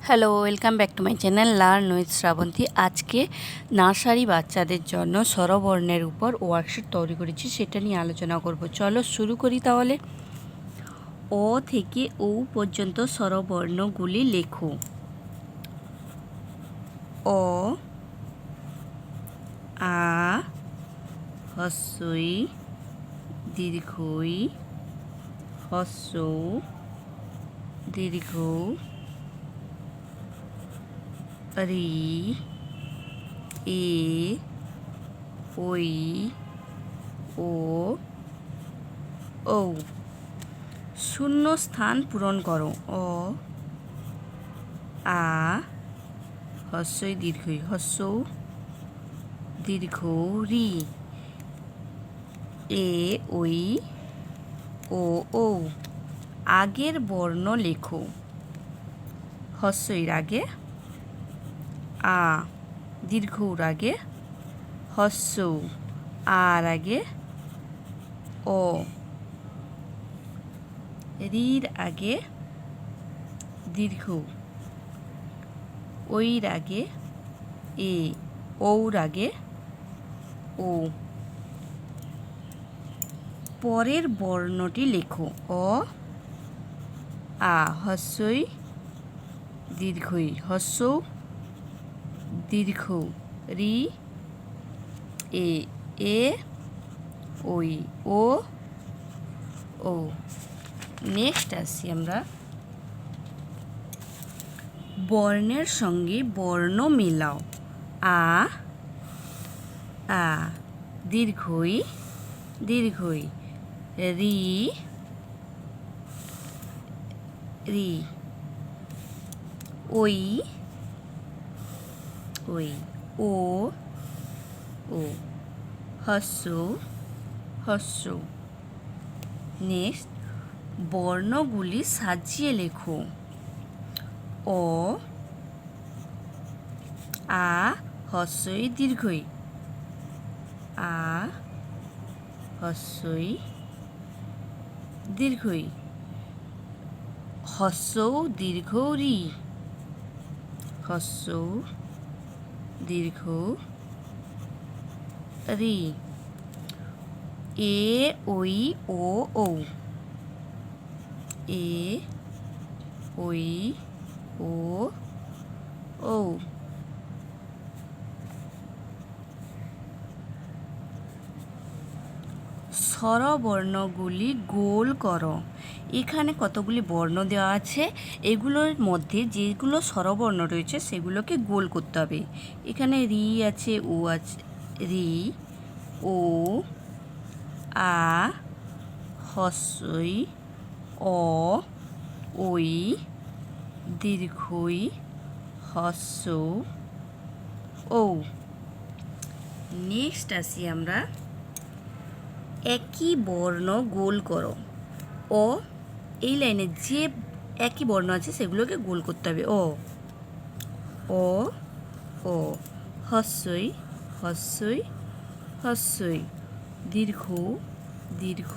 Hello, welcome back to my channel learn with Shrabanti. আজকে nursery বাচ্চাদের জন্য স্বরবর্ণের উপর ওয়ার্কশিট তৈরি করেছি, সেটা নিয়ে আলোচনা করব। চলো শুরু করি তাহলে। অ থেকে ও পর্যন্ত স্বরবর্ণগুলি লেখো। অ, আ, হ্রস্বই, দীর্ঘই, হ্রস্ব, দীর্ঘ, রি, এ, ওই, ও, ও। শূন্য স্থান পূরণ করো। অ, আ, হ্রস্বই দীর্ঘই, হ্রস্ব, দীর্ঘ, রি, এ, ওই, ও, ও। আগের বর্ণ লেখো। হ্রস্বইর আগে আ, দীর্ঘর আগে হ্রস্ব, আর আগে অ, রির আগে দীর্ঘ, ওইর আগে এ, ওর আগে ও। পরের বর্ণটি লেখো। অ, আ, হ্রস্বই দীর্ঘই, হ্রস্ব, দীর্ঘ, রি, এ, ওই, ও, ও। নেক্সট আসি আমরা বর্ণের সঙ্গে বর্ণ মেলাও। আ, আ, দীর্ঘই, দীর্ঘই, রি, রি, ওই, ওই, ও, ও, হ্রস্ব, হ্রস্ব। নেক্সট বর্ণগুলি সাজিয়ে লেখো। অ, আ, হ্রস্বই দীর্ঘই, আ, হ্রস্বই দীর্ঘই, হ্রস্ব দীর্ঘ, রি, হ্রস্ব দীর্ঘ, রি, এ, ওই, ও, ও, এ, ওই, ও, ও। স্বরবর্ণগুলি গোল করো। এখানে কতগুলি বর্ণ দেওয়া আছে, এগুলোর মধ্যে যেগুলো স্বরবর্ণ রয়েছে সেগুলোকে গোল করতে হবে। এখানে রি আছে, ও আছে, রি, ও, আ, হ্রস্বই, অ, ওই, দীর্ঘই, হ্রস্ব, ও। নেক্সট আসি আমরা একই বর্ণ গোল করো। ও, এই লাইনে যে একই বর্ণ আছে সেগুলোকে গোল করতে হবে। ও, ও, ও, হ্রস্বই, হ্রস্বই, হ্রস্বই, দীর্ঘ, দীর্ঘ,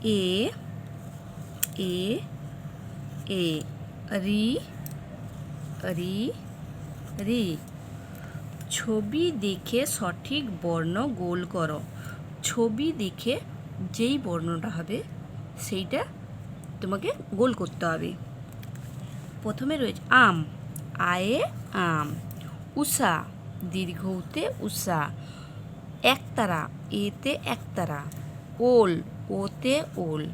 এ, এ, এ, রি, রি, রি। ছবি দেখে সঠিক বর্ণ গোল করো। ছবি দেখে যেই বর্ণটা হবে সেইটা তোমাকে গোল করতে হবে। প্রথমে রয়েছে আম, আয়ে আম, উষা, দীর্ঘতে উষা, একতারা, এতে একতারা, ওল, ওতে ওল,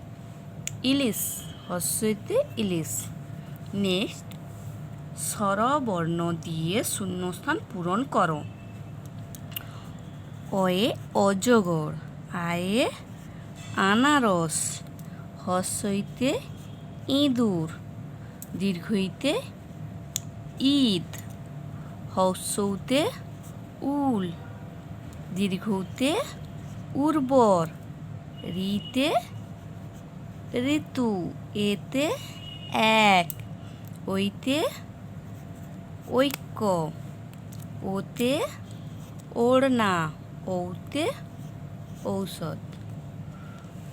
ইলিশ, হ্রস্বইতে ইলিশ। নেক্সট স্বরবর্ণ দিয়ে শূন্যস্থান পূরণ করো। অয়ে অজগর, আয়ে আনারস, হ্রস্বইতে ইঁদুর, দীর্ঘইতে ঈদ, হ্রস্বতে উল, দীর্ঘতে উর্বর, রিতে ঋতু, এতে এক, ওইতে ঐক্য, ওতে ওড়না, ওতে ঔষধ।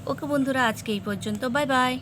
ওকে বন্ধুরা, আজকে এই পর্যন্ত। Bye bye.